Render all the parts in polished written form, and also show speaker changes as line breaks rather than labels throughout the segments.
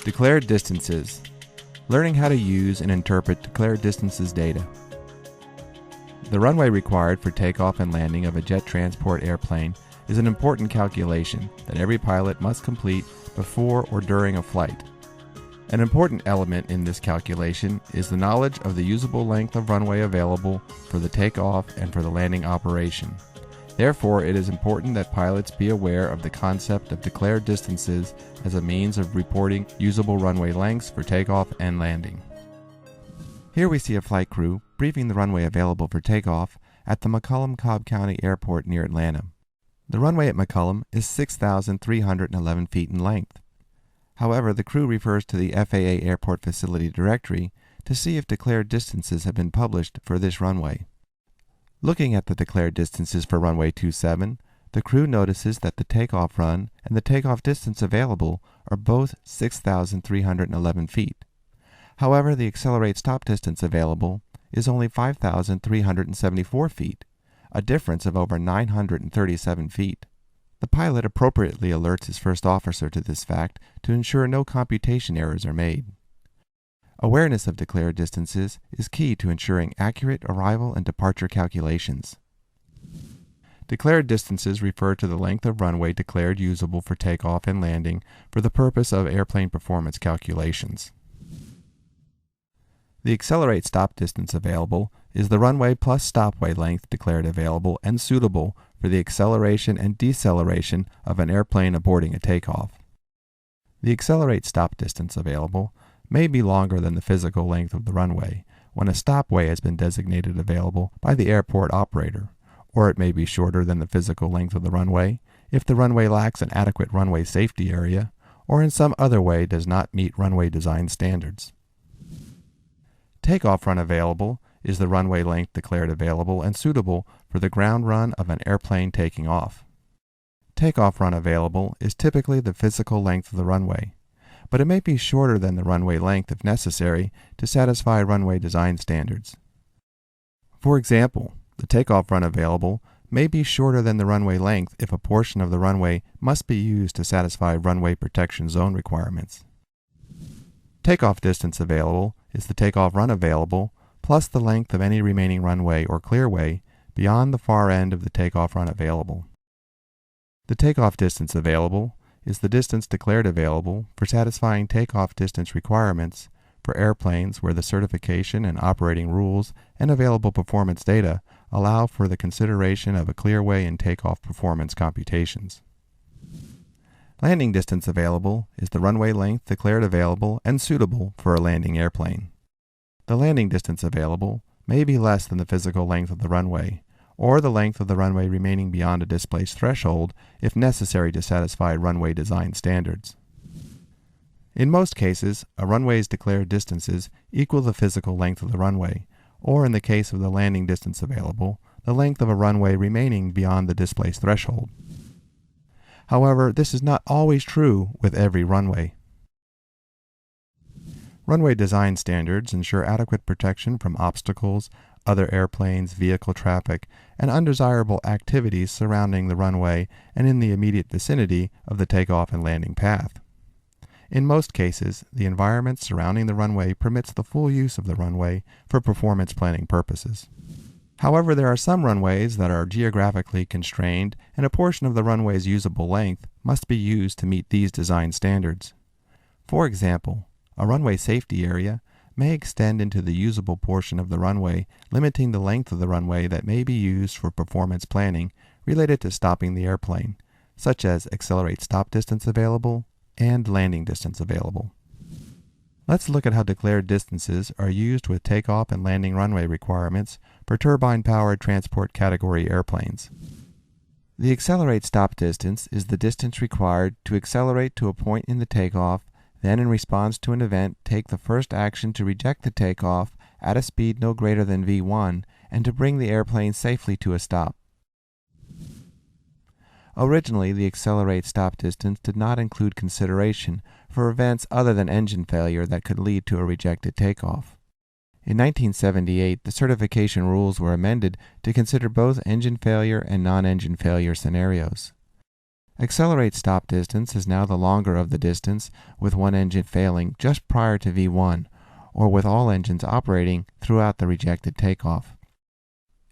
Declared distances. Learning how to use and interpret declared distances data. The runway required for takeoff and landing of a jet transport airplane is an important calculation that every pilot must complete before or during a flight. An important element in this calculation is the knowledge of the usable length of runway available for the takeoff and for the landing operation. Therefore, it is important that pilots be aware of the concept of declared distances as a means of reporting usable runway lengths for takeoff and landing. Here we see a flight crew briefing the runway available for takeoff at the McCollum-Cobb County Airport near Atlanta. The runway at McCollum is 6,311 feet in length. However, the crew refers to the FAA Airport Facility Directory to see if declared distances have been published for this runway. Looking at the declared distances for runway 27, the crew notices that the takeoff run and the takeoff distance available are both 6,311 feet. However, the accelerate stop distance available is only 5,374 feet, a difference of over 937 feet. The pilot appropriately alerts his first officer to this fact to ensure no computation errors are made. Awareness of declared distances is key to ensuring accurate arrival and departure calculations. Declared distances refer to the length of runway declared usable for takeoff and landing for the purpose of airplane performance calculations. The accelerate stop distance available is the runway plus stopway length declared available and suitable for the acceleration and deceleration of an airplane aborting a takeoff. The accelerate stop distance available may be longer than the physical length of the runway when a stopway has been designated available by the airport operator, or it may be shorter than the physical length of the runway if the runway lacks an adequate runway safety area or in some other way does not meet runway design standards. Takeoff run available is the runway length declared available and suitable for the ground run of an airplane taking off. Takeoff run available is typically the physical length of the runway, but it may be shorter than the runway length if necessary to satisfy runway design standards. For example, the takeoff run available may be shorter than the runway length if a portion of the runway must be used to satisfy runway protection zone requirements. Takeoff distance available is the takeoff run available plus the length of any remaining runway or clearway beyond the far end of the takeoff run available. The takeoff distance available is the distance declared available for satisfying takeoff distance requirements for airplanes where the certification and operating rules and available performance data allow for the consideration of a clearway in takeoff performance computations. Landing distance available is the runway length declared available and suitable for a landing airplane. The landing distance available may be less than the physical length of the runway, or the length of the runway remaining beyond a displaced threshold if necessary to satisfy runway design standards. In most cases, a runway's declared distances equal the physical length of the runway, or in the case of the landing distance available, the length of a runway remaining beyond the displaced threshold. However, this is not always true with every runway. Runway design standards ensure adequate protection from obstacles, other airplanes, vehicle traffic, and undesirable activities surrounding the runway and in the immediate vicinity of the takeoff and landing path. In most cases, the environment surrounding the runway permits the full use of the runway for performance planning purposes. However, there are some runways that are geographically constrained, and a portion of the runway's usable length must be used to meet these design standards. For example, a runway safety area may extend into the usable portion of the runway, limiting the length of the runway that may be used for performance planning related to stopping the airplane, such as accelerate stop distance available and landing distance available. Let's look at how declared distances are used with takeoff and landing runway requirements for turbine-powered transport category airplanes. The accelerate stop distance is the distance required to accelerate to a point in the takeoff, then in response to an event take the first action to reject the takeoff at a speed no greater than v1 and to bring the airplane safely to a stop. Originally, the accelerate stop distance did not include consideration for events other than engine failure that could lead to a rejected takeoff. In 1978, the certification rules were amended to consider both engine failure and non-engine failure scenarios. Accelerate stop distance is now the longer of the distance with one engine failing just prior to V1, or with all engines operating throughout the rejected takeoff.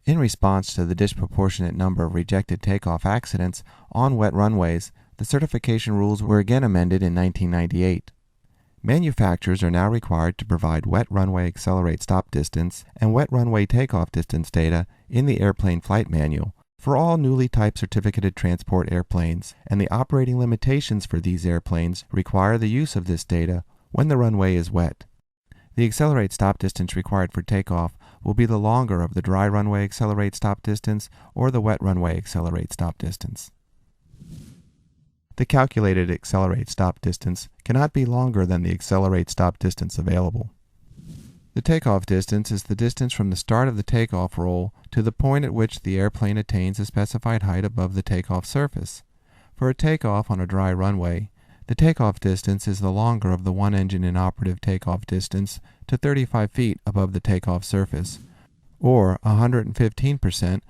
In response to the disproportionate number of rejected takeoff accidents on wet runways, the certification rules were again amended in 1998. Manufacturers are now required to provide wet runway accelerate stop distance and wet runway takeoff distance data in the airplane flight manual for all newly type certificated transport airplanes, and the operating limitations for these airplanes require the use of this data when the runway is wet. The accelerate stop distance required for takeoff will be the longer of the dry runway accelerate stop distance or the wet runway accelerate stop distance. The calculated accelerate stop distance cannot be longer than the accelerate stop distance available. The takeoff distance is the distance from the start of the takeoff roll to the point at which the airplane attains a specified height above the takeoff surface. For a takeoff on a dry runway, the takeoff distance is the longer of the one engine inoperative takeoff distance to 35 feet above the takeoff surface, or 115%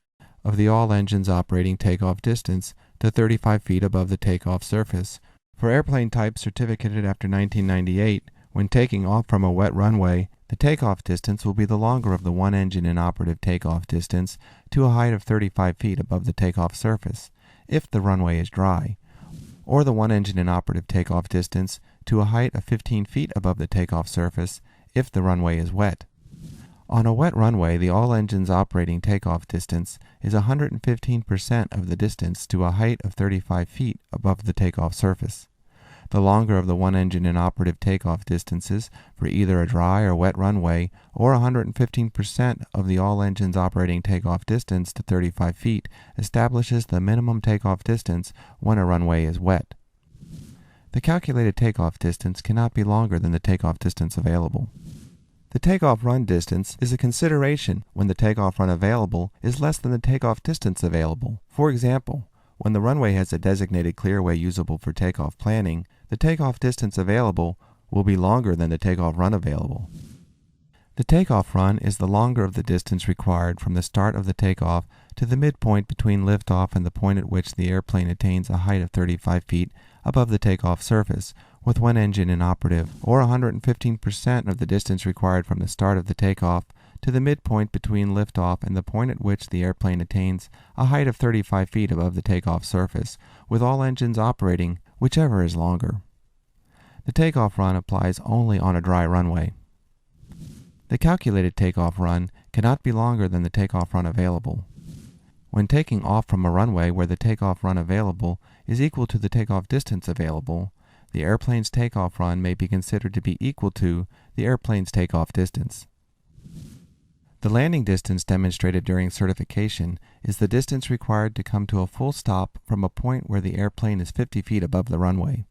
of the all engines operating takeoff distance to 35 feet above the takeoff surface. For airplane types certificated after 1998, when taking off from a wet runway, the takeoff distance will be the longer of the one engine inoperative takeoff distance to a height of 35 feet above the takeoff surface, if the runway is dry, or the one engine inoperative takeoff distance to a height of 15 feet above the takeoff surface, if the runway is wet. On a wet runway, the all engines operating takeoff distance is 115% of the distance to a height of 35 feet above the takeoff surface. The longer of the one engine inoperative takeoff distances for either a dry or wet runway, or 115% of the all engines operating takeoff distance to 35 feet, establishes the minimum takeoff distance when a runway is wet. The calculated takeoff distance cannot be longer than the takeoff distance available. The takeoff run distance is a consideration when the takeoff run available is less than the takeoff distance available. For example, when the runway has a designated clearway usable for takeoff planning, the takeoff distance available will be longer than the takeoff run available. The takeoff run is the longer of the distance required from the start of the takeoff to the midpoint between liftoff and the point at which the airplane attains a height of 35 feet above the takeoff surface, with one engine inoperative, or 115% of the distance required from the start of the takeoff to the midpoint between liftoff and the point at which the airplane attains a height of 35 feet above the takeoff surface, with all engines operating, whichever is longer. The takeoff run applies only on a dry runway. The calculated takeoff run cannot be longer than the takeoff run available. When taking off from a runway where the takeoff run available is equal to the takeoff distance available, the airplane's takeoff run may be considered to be equal to the airplane's takeoff distance. The landing distance demonstrated during certification is the distance required to come to a full stop from a point where the airplane is 50 feet above the runway.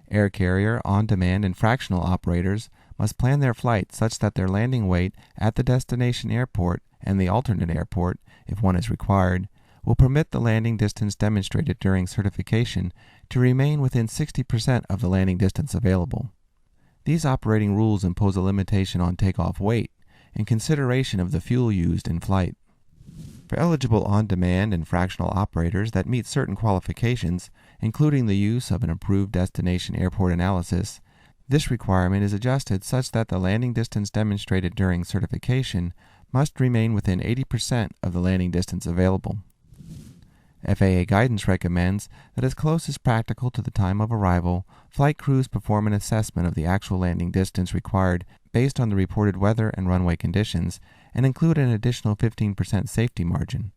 Air carrier, on-demand, and fractional operators must plan their flight such that their landing weight at the destination airport and the alternate airport, if one is required, will permit the landing distance demonstrated during certification to remain within 60% of the landing distance available. These operating rules impose a limitation on takeoff weight in consideration of the fuel used in flight. For eligible on-demand and fractional operators that meet certain qualifications, including the use of an approved destination airport analysis, this requirement is adjusted such that the landing distance demonstrated during certification must remain within 80% of the landing distance available. FAA guidance recommends that as close as practical to the time of arrival, flight crews perform an assessment of the actual landing distance required based on the reported weather and runway conditions, and include an additional 15% safety margin.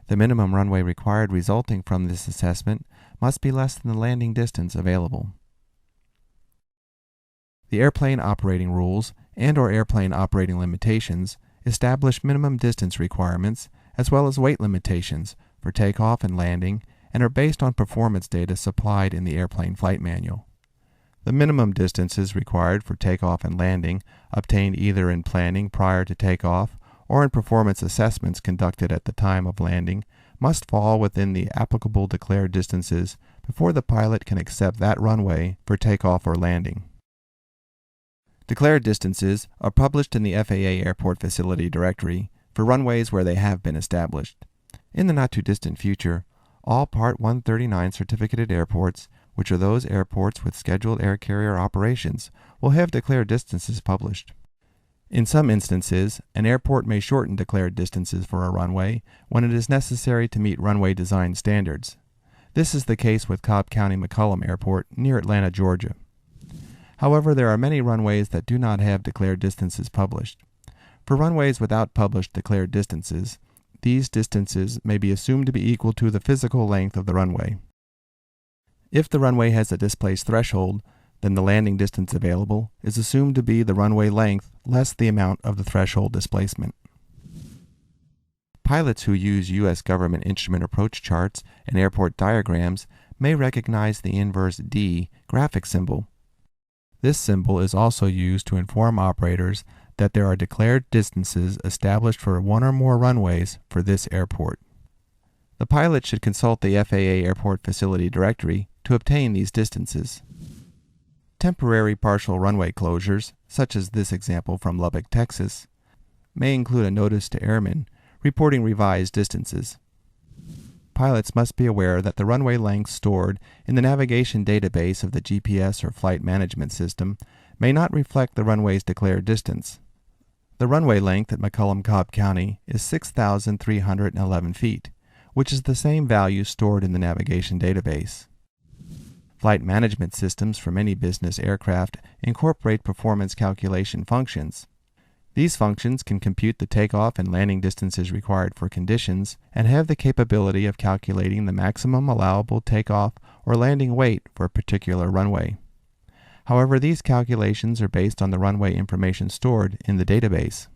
The minimum runway required resulting from this assessment must be less than the landing distance available. The airplane operating rules and/or airplane operating limitations establish minimum distance requirements as well as weight limitations for takeoff and landing, and are based on performance data supplied in the airplane flight manual. The minimum distances required for takeoff and landing, obtained either in planning prior to takeoff or in performance assessments conducted at the time of landing, must fall within the applicable declared distances before the pilot can accept that runway for takeoff or landing. Declared distances are published in the FAA Airport Facility Directory for runways where they have been established. In the not-too-distant future, All Part 139 certificated airports, which are those airports with scheduled air carrier operations, will have declared distances published. In some instances, an airport may shorten declared distances for a runway when it is necessary to meet runway design standards. This is the case with Cobb County McCollum Airport near Atlanta, Georgia. However, there are many runways that do not have declared distances published. For runways without published declared distances, these distances may be assumed to be equal to the physical length of the runway. If the runway has a displaced threshold, then the landing distance available is assumed to be the runway length less the amount of the threshold displacement. Pilots who use U.S. government instrument approach charts and airport diagrams may recognize the inverse D graphic symbol. This symbol is also used to inform operators that there are declared distances established for one or more runways for this airport. The pilot should consult the FAA Airport Facility Directory to obtain these distances. Temporary partial runway closures, such as this example from Lubbock, Texas, may include a notice to airmen reporting revised distances. Pilots must be aware that the runway lengths stored in the navigation database of the GPS or flight management system may not reflect the runway's declared distance. The runway length at McCollum-Cobb County is 6,311 feet, which is the same value stored in the navigation database. Flight management systems for many business aircraft incorporate performance calculation functions. These functions can compute the takeoff and landing distances required for conditions and have the capability of calculating the maximum allowable takeoff or landing weight for a particular runway. However, these calculations are based on the runway information stored in the database.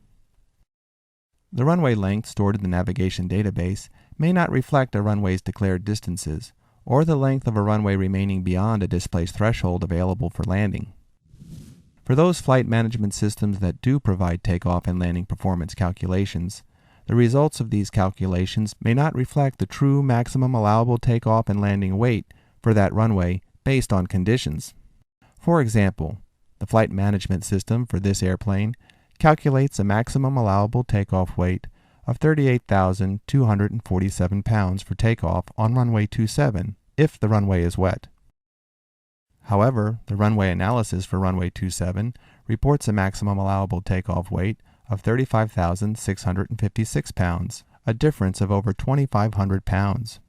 The runway length stored in the navigation database may not reflect a runway's declared distances, or the length of a runway remaining beyond a displaced threshold available for landing. For those flight management systems that do provide takeoff and landing performance calculations, the results of these calculations may not reflect the true maximum allowable takeoff and landing weight for that runway based on conditions. For example, the flight management system for this airplane calculates a maximum allowable takeoff weight of 38,247 pounds for takeoff on runway 27 if the runway is wet. However, the runway analysis for runway 27 reports a maximum allowable takeoff weight of 35,656 pounds, a difference of over 2,500 pounds.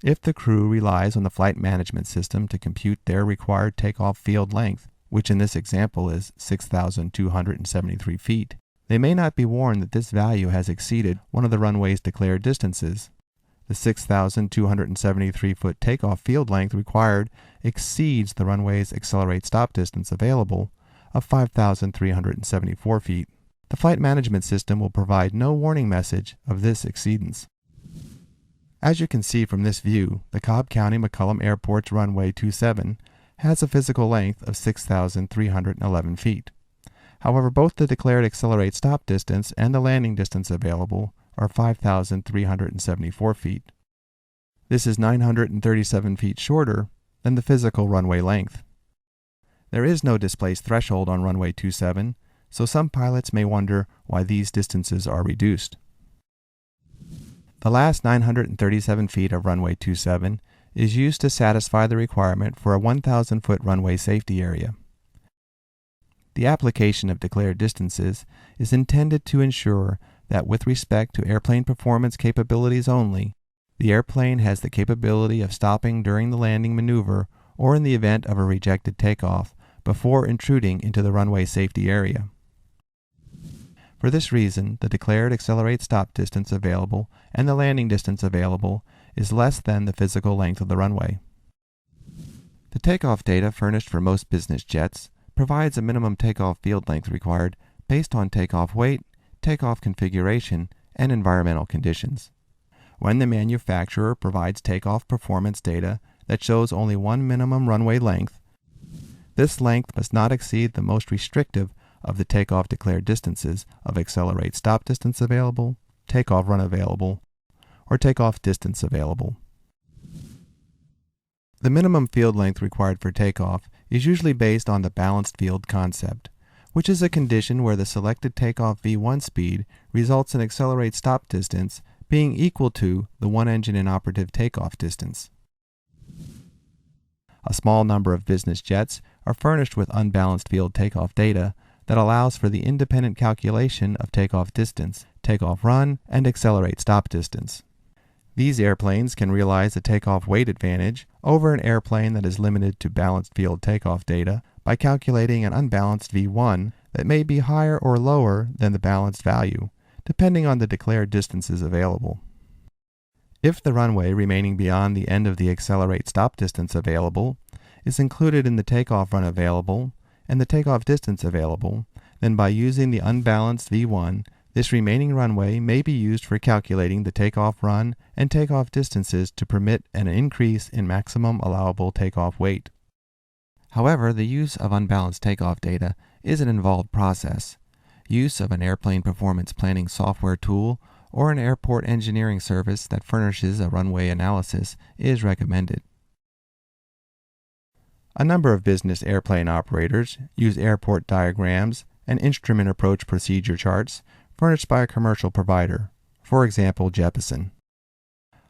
If the crew relies on the flight management system to compute their required takeoff field length, which in this example is 6,273 feet, they may not be warned that this value has exceeded one of the runway's declared distances. The 6,273-foot takeoff field length required exceeds the runway's accelerate stop distance available of 5,374 feet. The flight management system will provide no warning message of this exceedance. As you can see from this view, the Cobb County McCollum Airport's runway 27 has a physical length of 6,311 feet. However, both the declared accelerate stop distance and the landing distance available are 5,374 feet. This is 937 feet shorter than the physical runway length. There is no displaced threshold on runway 27, so some pilots may wonder why these distances are reduced. The last 937 feet of runway 27 is used to satisfy the requirement for a 1,000-foot runway safety area. The application of declared distances is intended to ensure that with respect to airplane performance capabilities only, the airplane has the capability of stopping during the landing maneuver or in the event of a rejected takeoff before intruding into the runway safety area. For this reason, the declared accelerate stop distance available and the landing distance available is less than the physical length of the runway. The takeoff data furnished for most business jets provides a minimum takeoff field length required based on takeoff weight, takeoff configuration, and environmental conditions. When the manufacturer provides takeoff performance data that shows only one minimum runway length, this length must not exceed the most restrictive of the takeoff declared distances of accelerate stop distance available, takeoff run available, or takeoff distance available. The minimum field length required for takeoff is usually based on the balanced field concept, which is a condition where the selected takeoff V1 speed results in accelerate stop distance being equal to the one engine inoperative takeoff distance. A small number of business jets are furnished with unbalanced field takeoff data that allows for the independent calculation of takeoff distance, takeoff run, and accelerate stop distance. These airplanes can realize a takeoff weight advantage over an airplane that is limited to balanced field takeoff data by calculating an unbalanced V1 that may be higher or lower than the balanced value, depending on the declared distances available. If the runway remaining beyond the end of the accelerate stop distance available is included in the takeoff run available and the takeoff distance available, then by using the unbalanced V1, this remaining runway may be used for calculating the takeoff run and takeoff distances to permit an increase in maximum allowable takeoff weight. However, the use of unbalanced takeoff data is an involved process. Use of an airplane performance planning software tool or an airport engineering service that furnishes a runway analysis is recommended. A number of business airplane operators use airport diagrams and instrument approach procedure charts furnished by a commercial provider, for example Jeppesen.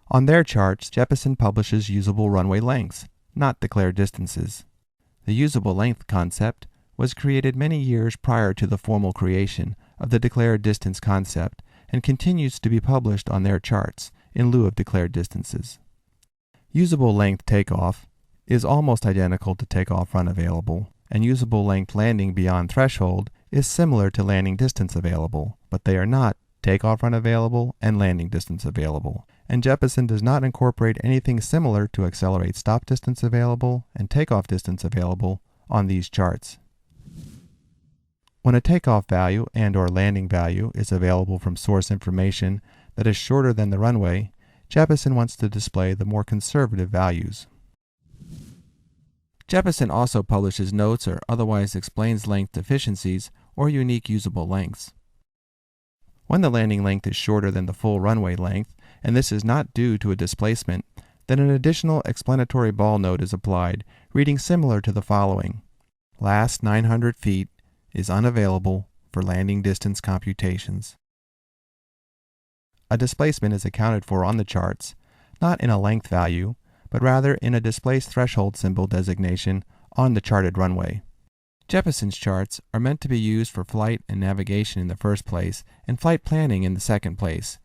On their charts, Jeppesen publishes usable runway lengths, not declared distances. The usable length concept was created many years prior to the formal creation of the declared distance concept and continues to be published on their charts in lieu of declared distances. Usable length takeoff is almost identical to takeoff run available, and usable length landing beyond threshold is similar to landing distance available, but they are not takeoff run available and landing distance available, and Jeppesen does not incorporate anything similar to accelerate stop distance available and takeoff distance available on these charts. When a takeoff value and/or landing value is available from source information that is shorter than the runway, Jeppesen wants to display the more conservative values. Jeppesen also publishes notes or otherwise explains length deficiencies or unique usable lengths. When the landing length is shorter than the full runway length, and this is not due to a displacement, then an additional explanatory ball note is applied, reading similar to the following: last 900 feet is unavailable for landing distance computations. A displacement is accounted for on the charts, not in a length value, but rather in a displaced threshold symbol designation on the charted runway. Jeppesen's charts are meant to be used for flight and navigation in the first place and flight planning in the second place.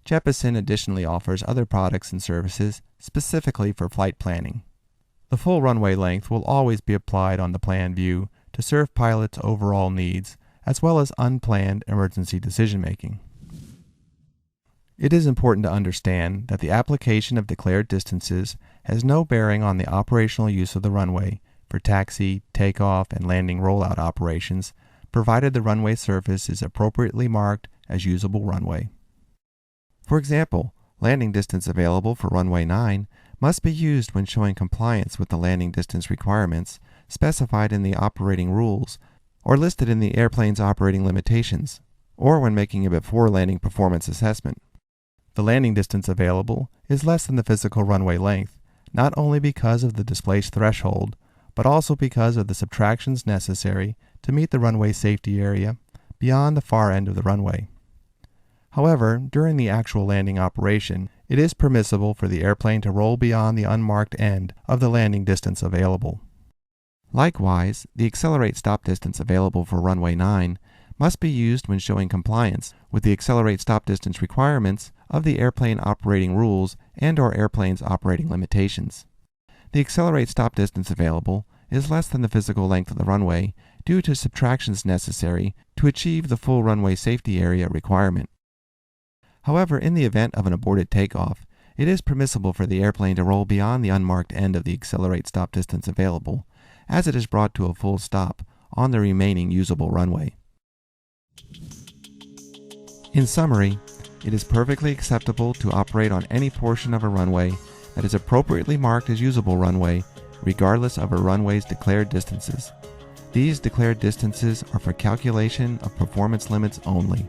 Jeppesen additionally offers other products and services specifically for flight planning. The full runway length will always be applied on the plan view to serve pilots' overall needs, as well as unplanned emergency decision-making. It is important to understand that the application of declared distances has no bearing on the operational use of the runway for taxi, takeoff, and landing rollout operations, provided the runway surface is appropriately marked as usable runway. For example, landing distance available for runway 9 must be used when showing compliance with the landing distance requirements specified in the operating rules or listed in the airplane's operating limitations, or when making a before landing performance assessment. The landing distance available is less than the physical runway length, not only because of the displaced threshold, but also because of the subtractions necessary to meet the runway safety area beyond the far end of the runway. However, during the actual landing operation, it is permissible for the airplane to roll beyond the unmarked end of the landing distance available. Likewise, the accelerate stop distance available for runway 9 must be used when showing compliance with the accelerate stop distance requirements of the airplane operating rules and/or airplane's operating limitations. The accelerate stop distance available is less than the physical length of the runway due to subtractions necessary to achieve the full runway safety area requirement. However, in the event of an aborted takeoff, it is permissible for the airplane to roll beyond the unmarked end of the accelerate stop distance available, as it is brought to a full stop on the remaining usable runway. In summary, it is perfectly acceptable to operate on any portion of a runway that is appropriately marked as usable runway, regardless of a runway's declared distances. These declared distances are for calculation of performance limits only.